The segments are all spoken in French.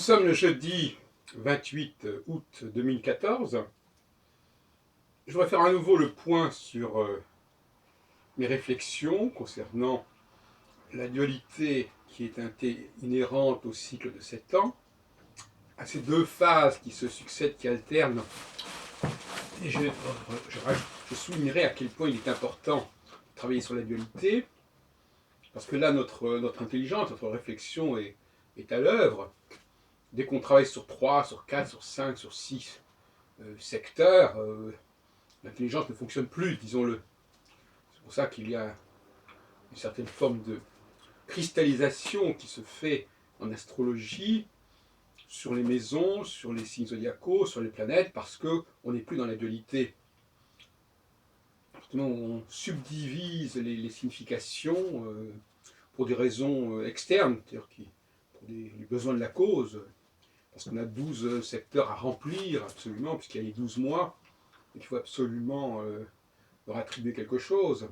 sommes le jeudi 28 août 2014. Je voudrais faire à nouveau le point sur mes réflexions concernant la dualité qui est inhérente au cycle de 7 ans, à ces deux phases qui se succèdent, qui alternent. Et je soulignerai à quel point il est important de travailler sur la dualité, parce que là, notre intelligence, notre réflexion est à l'œuvre. Dès qu'on travaille sur 3, sur 4, sur 5, sur 6 secteurs, l'intelligence ne fonctionne plus, disons-le. C'est pour ça qu'il y a une certaine forme de cristallisation qui se fait en astrologie sur les maisons, sur les signes zodiacaux, sur les planètes, parce qu'on n'est plus dans la dualité. Justement, on subdivise les significations pour des raisons externes, c'est-à-dire pour les besoins de la cause, parce qu'on a 12 secteurs à remplir, absolument, puisqu'il y a les 12 mois, et qu'il faut absolument leur attribuer quelque chose.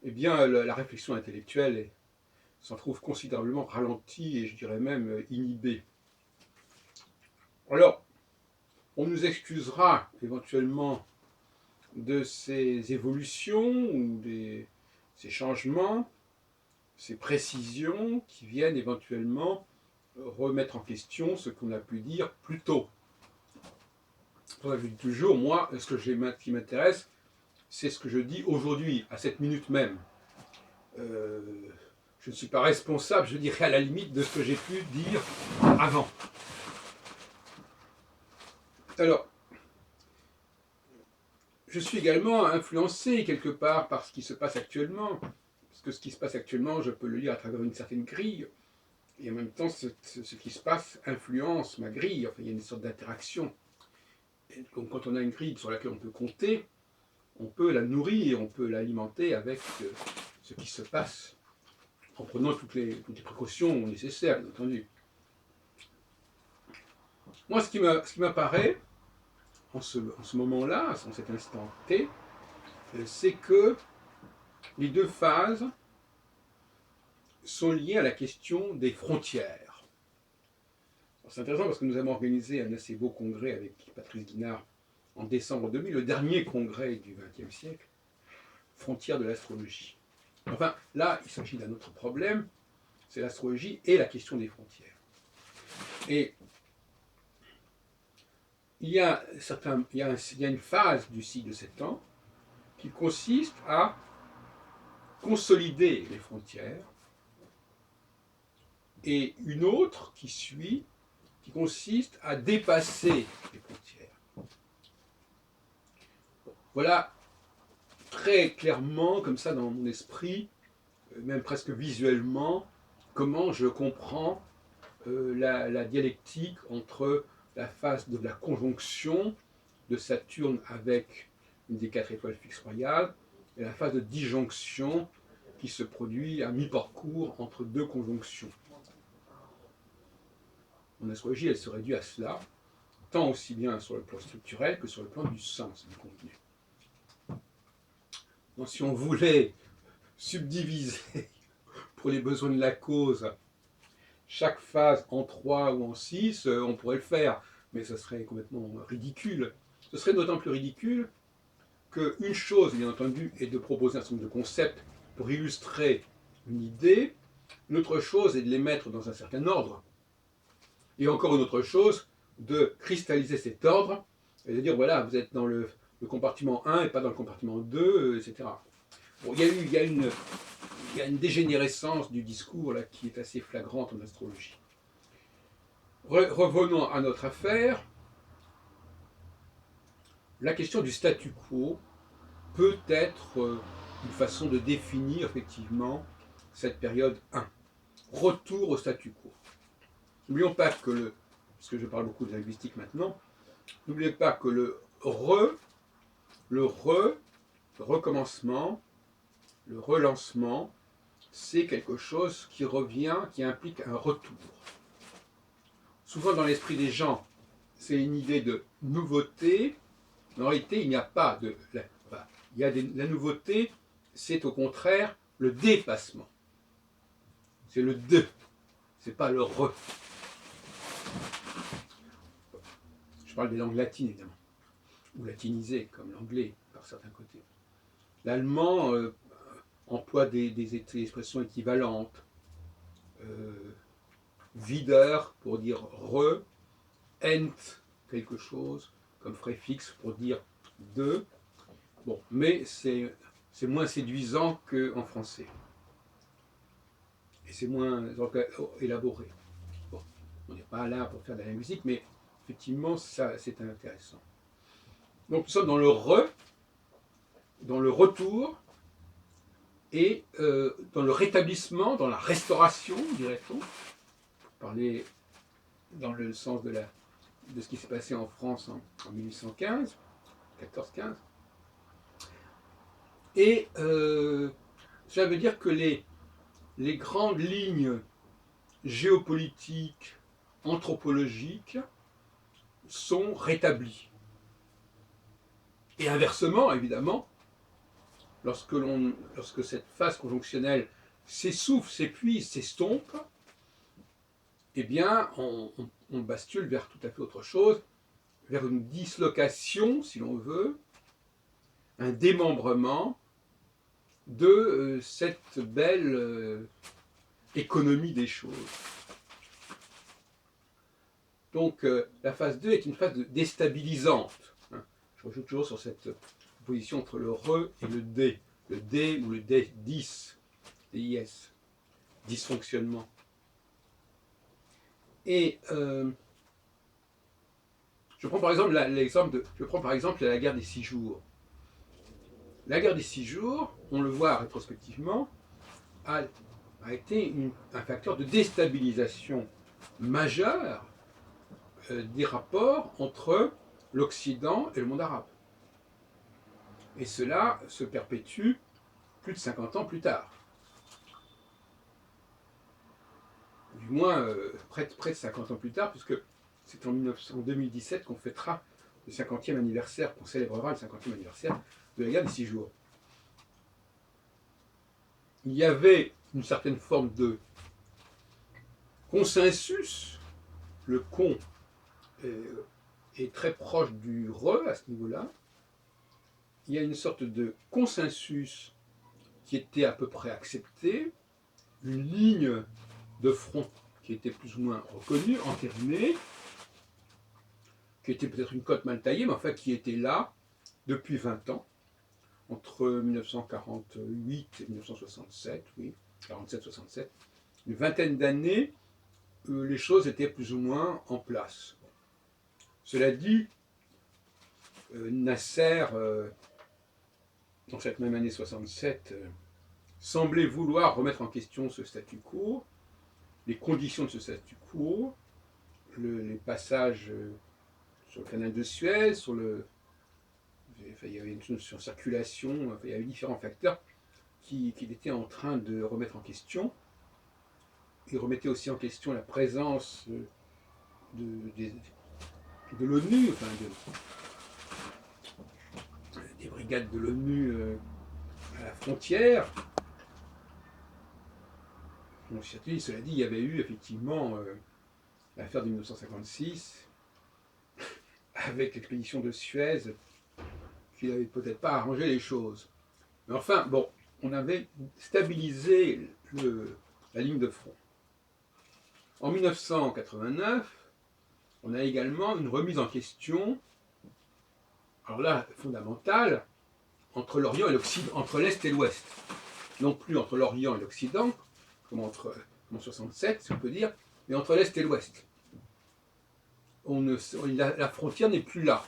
Eh bien, la réflexion intellectuelle s'en trouve considérablement ralentie, et je dirais même inhibée. Alors, on nous excusera éventuellement de ces évolutions, ou ces changements, ces précisions qui viennent éventuellement remettre en question ce qu'on a pu dire plus tôt. Pour ça, je dis toujours, moi, ce qui m'intéresse, c'est ce que je dis aujourd'hui, à cette minute même. Je ne suis pas responsable, je dirais à la limite, de ce que j'ai pu dire avant. Alors, je suis également influencé quelque part par ce qui se passe actuellement, parce que ce qui se passe actuellement, je peux le lire à travers une certaine grille, et en même temps, ce qui se passe influence ma grille. Enfin, il y a une sorte d'interaction. Donc, quand on a une grille sur laquelle on peut compter, on peut la nourrir, on peut l'alimenter avec ce qui se passe, en prenant toutes les précautions nécessaires, bien entendu. Moi, ce qui m'apparaît, en ce moment-là, en cet instant T, c'est que les deux phases sont liées à la question des frontières. C'est intéressant parce que nous avons organisé un assez beau congrès avec Patrice Guinard en décembre 2000, le dernier congrès du XXe siècle, Frontières de l'astrologie. Enfin, là, il s'agit d'un autre problème, c'est l'astrologie et la question des frontières. Et il y a une phase du cycle de 7 ans qui consiste à consolider les frontières, et une autre qui suit, qui consiste à dépasser les frontières. Voilà très clairement, comme ça dans mon esprit, même presque visuellement, comment je comprends la dialectique entre la phase de la conjonction de Saturne avec une des 4 étoiles fixes royales et la phase de disjonction qui se produit à mi-parcours entre deux conjonctions. Mon astrologie, elle se réduit à cela, tant aussi bien sur le plan structurel que sur le plan du sens du contenu. Donc, si on voulait subdiviser pour les besoins de la cause chaque phase en 3 ou en 6, on pourrait le faire, mais ce serait complètement ridicule. Ce serait d'autant plus ridicule qu'une chose, bien entendu, est de proposer un certain nombre de concepts pour illustrer une idée, une autre chose est de les mettre dans un certain ordre, et encore une autre chose, de cristalliser cet ordre, et de dire, voilà, vous êtes dans le compartiment 1 et pas dans le compartiment 2, etc. Bon, il y a une dégénérescence du discours là, qui est assez flagrante en astrologie. Revenons à notre affaire. La question du statu quo peut être une façon de définir effectivement cette période 1. Retour au statu quo. N'oublions pas que parce que je parle beaucoup de linguistique maintenant, n'oubliez pas que le recommencement, le relancement, c'est quelque chose qui revient, qui implique un retour. Souvent dans l'esprit des gens, c'est une idée de nouveauté. En réalité, il n'y a pas de... la nouveauté, c'est au contraire le dépassement. C'est le de, c'est pas le re. Je parle des langues latines, évidemment, ou latinisées, comme l'anglais, par certains côtés. L'allemand emploie des expressions équivalentes. Wieder pour dire re, ent quelque chose, comme préfixe pour dire de. Bon, mais c'est moins séduisant qu'en français. Et c'est moins élaboré. Bon, on n'est pas là pour faire de la musique, mais effectivement, ça, c'est intéressant. Donc nous sommes dans le re, dans le retour, et dans le rétablissement, dans la restauration, dirait-on, pour parler dans le sens de ce qui s'est passé en France en 1815, 14-15. Et ça veut dire que les grandes lignes géopolitiques, anthropologiques, sont rétablies. Et inversement, évidemment, lorsque cette phase conjonctionnelle s'essouffle, s'épuise, s'estompe, eh bien, on bascule vers tout à fait autre chose, vers une dislocation, si l'on veut, un démembrement de cette belle économie des choses. Donc, la phase 2 est une phase déstabilisante. Je rejoue toujours sur cette position entre le re et le D ou le D10, DIS, dysfonctionnement. Et je prends par exemple la guerre des 6 jours. La guerre des 6 jours, on le voit rétrospectivement, a été un facteur de déstabilisation majeur des rapports entre l'Occident et le monde arabe. Et cela se perpétue plus de 50 ans plus tard. Du moins, près de 50 ans plus tard, puisque c'est en 2017 qu'on fêtera le 50e anniversaire, qu'on célébrera le 50e anniversaire de la guerre des 6 jours. Il y avait une certaine forme de consensus. Le con est très proche du re à ce niveau-là. Il y a une sorte de consensus qui était à peu près accepté, une ligne de front qui était plus ou moins reconnue, entérinée, qui était peut-être une cote mal taillée, mais enfin qui était là depuis 20 ans, entre 1948 et 1967, oui, 47-67, une vingtaine d'années, les choses étaient plus ou moins en place. Cela dit, Nasser, dans cette même année 67, semblait vouloir remettre en question ce statu quo, les conditions de ce statu quo, les passages sur le canal de Suez, il y avait une chose sur circulation, il y avait différents facteurs qu'il était en train de remettre en question. Il remettait aussi en question la présence de l'ONU, enfin des brigades de l'ONU à la frontière. Donc, cela dit, il y avait eu effectivement l'affaire de 1956 avec l'expédition de Suez qui n'avait peut-être pas arrangé les choses. Mais enfin, bon, on avait stabilisé la ligne de front. En 1989, on a également une remise en question, alors là, fondamentale, entre l'Orient et l'Occident, entre l'Est et l'Ouest. Non plus entre l'Orient et l'Occident, comme en 67, si on peut dire, mais entre l'Est et l'Ouest. La frontière n'est plus là.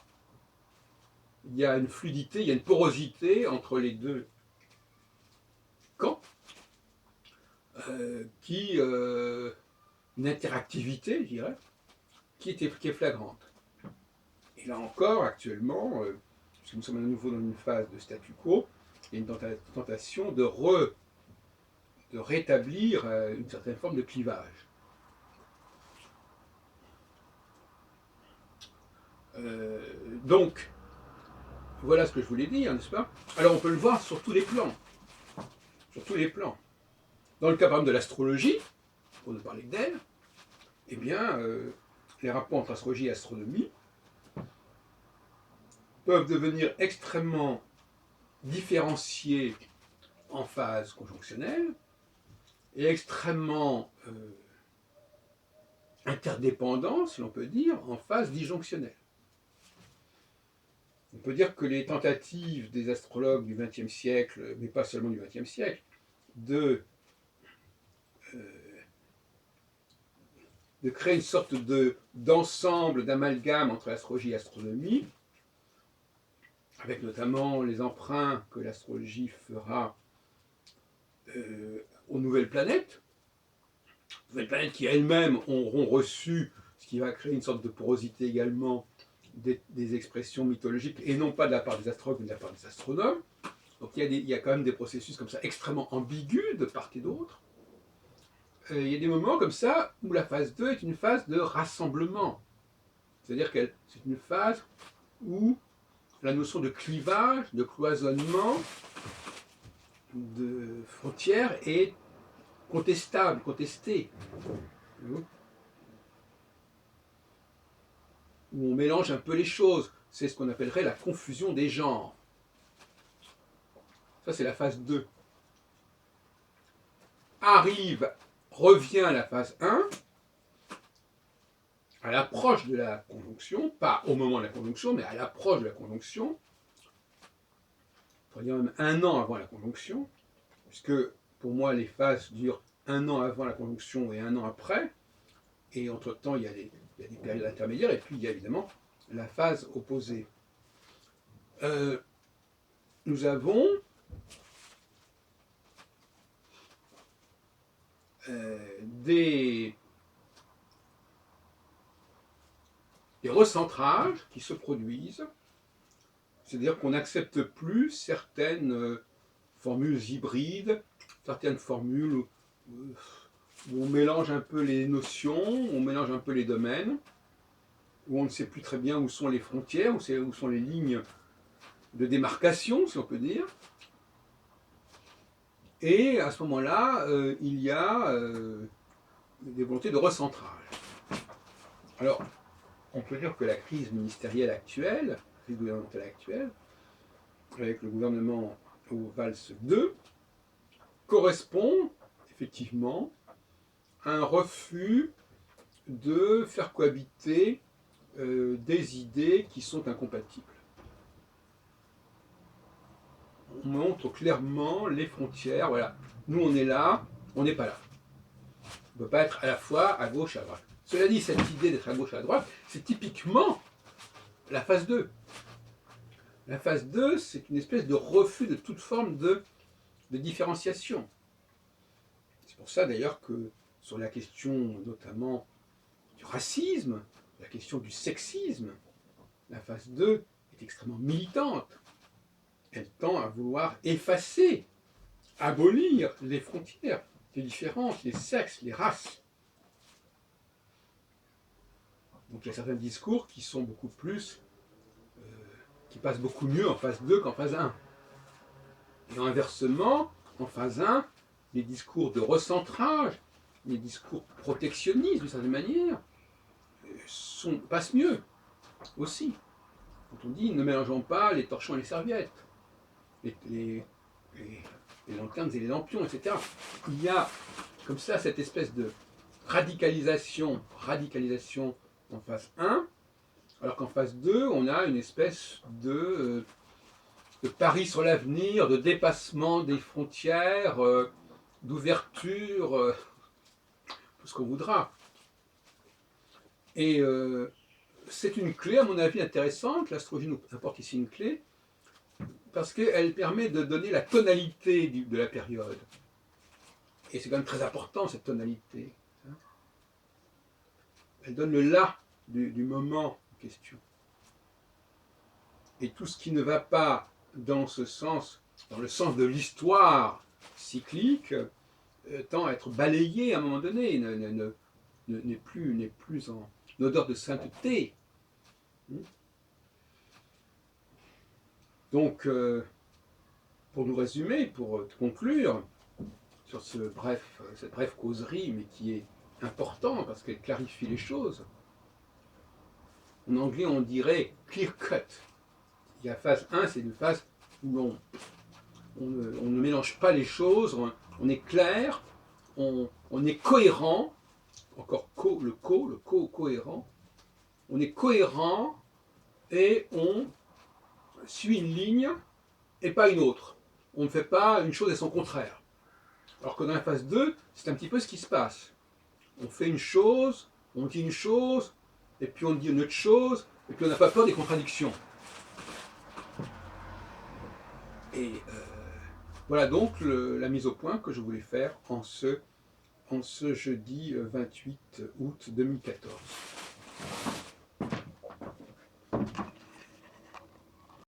Il y a une fluidité, il y a une porosité entre les deux camps, une interactivité, je dirais, qui est flagrante. Et là encore, actuellement, puisque nous sommes à nouveau dans une phase de statu quo, il y a une tentation de rétablir une certaine forme de clivage. Donc, voilà ce que je voulais dire, n'est-ce pas? Alors on peut le voir sur tous les plans. Sur tous les plans. Dans le cas par exemple de l'astrologie, pour ne parler d'elle, eh bien, les rapports entre astrologie et astronomie peuvent devenir extrêmement différenciés en phase conjonctionnelle et extrêmement interdépendants, si l'on peut dire, en phase disjonctionnelle. On peut dire que les tentatives des astrologues du XXe siècle, mais pas seulement du XXe siècle, de créer une sorte d'ensemble, d'amalgame entre astrologie et astronomie, avec notamment les emprunts que l'astrologie fera aux nouvelles planètes qui elles-mêmes auront reçu, ce qui va créer une sorte de porosité également, des expressions mythologiques, et non pas de la part des astrologues, mais de la part des astronomes. Donc il y a quand même des processus comme ça extrêmement ambigus de part et d'autre. Il y a des moments comme ça où la phase 2 est une phase de rassemblement. C'est-à-dire que c'est une phase où la notion de clivage, de cloisonnement, de frontières est contestable, contestée. Où on mélange un peu les choses. C'est ce qu'on appellerait la confusion des genres. Ça, c'est la phase 2. Revient la phase 1, à l'approche de la conjonction, pas au moment de la conjonction, mais à l'approche de la conjonction, on pourrait dire même 1 an avant la conjonction, puisque pour moi les phases durent 1 an avant la conjonction et 1 an après, et entre-temps il y a des périodes intermédiaires, et puis il y a évidemment la phase opposée. Nous avons des recentrages qui se produisent, c'est-à-dire qu'on n'accepte plus certaines formules hybrides, certaines formules où on mélange un peu les notions, on mélange un peu les domaines, où on ne sait plus très bien où sont les frontières, où sont les lignes de démarcation, si on peut dire. Et à ce moment-là, il y a des volontés de recentrage. Alors, on peut dire que la crise ministérielle actuelle, la crise gouvernementale actuelle, avec le gouvernement au Valls II, correspond effectivement à un refus de faire cohabiter des idées qui sont incompatibles. On montre clairement les frontières, voilà. Nous on est là, on n'est pas là. On ne peut pas être à la fois à gauche, à droite. Cela dit, cette idée d'être à gauche, à droite, c'est typiquement la phase 2. La phase 2, c'est une espèce de refus de toute forme de différenciation. C'est pour ça d'ailleurs que sur la question notamment du racisme, la question du sexisme, la phase 2 est extrêmement militante. Elle tend à vouloir effacer, abolir les frontières, les différences, les sexes, les races. Donc il y a certains discours qui sont beaucoup plus, qui passent beaucoup mieux en phase 2 qu'en phase 1. Et inversement, en phase 1, les discours de recentrage, les discours protectionnistes d'une certaine manière, passent mieux aussi. Quand on dit ne mélangeons pas les torchons et les serviettes, les lanternes et les lampions, etc. Il y a comme ça cette espèce de radicalisation en phase 1, alors qu'en phase 2, on a une espèce de pari sur l'avenir, de dépassement des frontières, d'ouverture, tout ce qu'on voudra. Et c'est une clé, à mon avis, intéressante. L'astrologie nous apporte ici une clé, parce qu'elle permet de donner la tonalité de la période. Et c'est quand même très important, cette tonalité. Elle donne le là du moment en question. Et tout ce qui ne va pas dans ce sens, dans le sens de l'histoire cyclique, tend à être balayé à un moment donné, n'est plus en odeur de sainteté. Donc, pour nous résumer, pour conclure sur cette brève causerie, mais qui est important parce qu'elle clarifie les choses, En anglais, on dirait clear cut. Il y a phase 1, c'est une phase où on ne mélange pas les choses, on est clair, on est cohérent, encore le cohérent, on est cohérent et on suit une ligne et pas une autre. On ne fait pas une chose et son contraire. Alors que dans la phase 2, c'est un petit peu ce qui se passe. On fait une chose, on dit une chose, et puis on dit une autre chose, et puis on n'a pas peur des contradictions. Et voilà donc la mise au point que je voulais faire en ce jeudi 28 août 2014.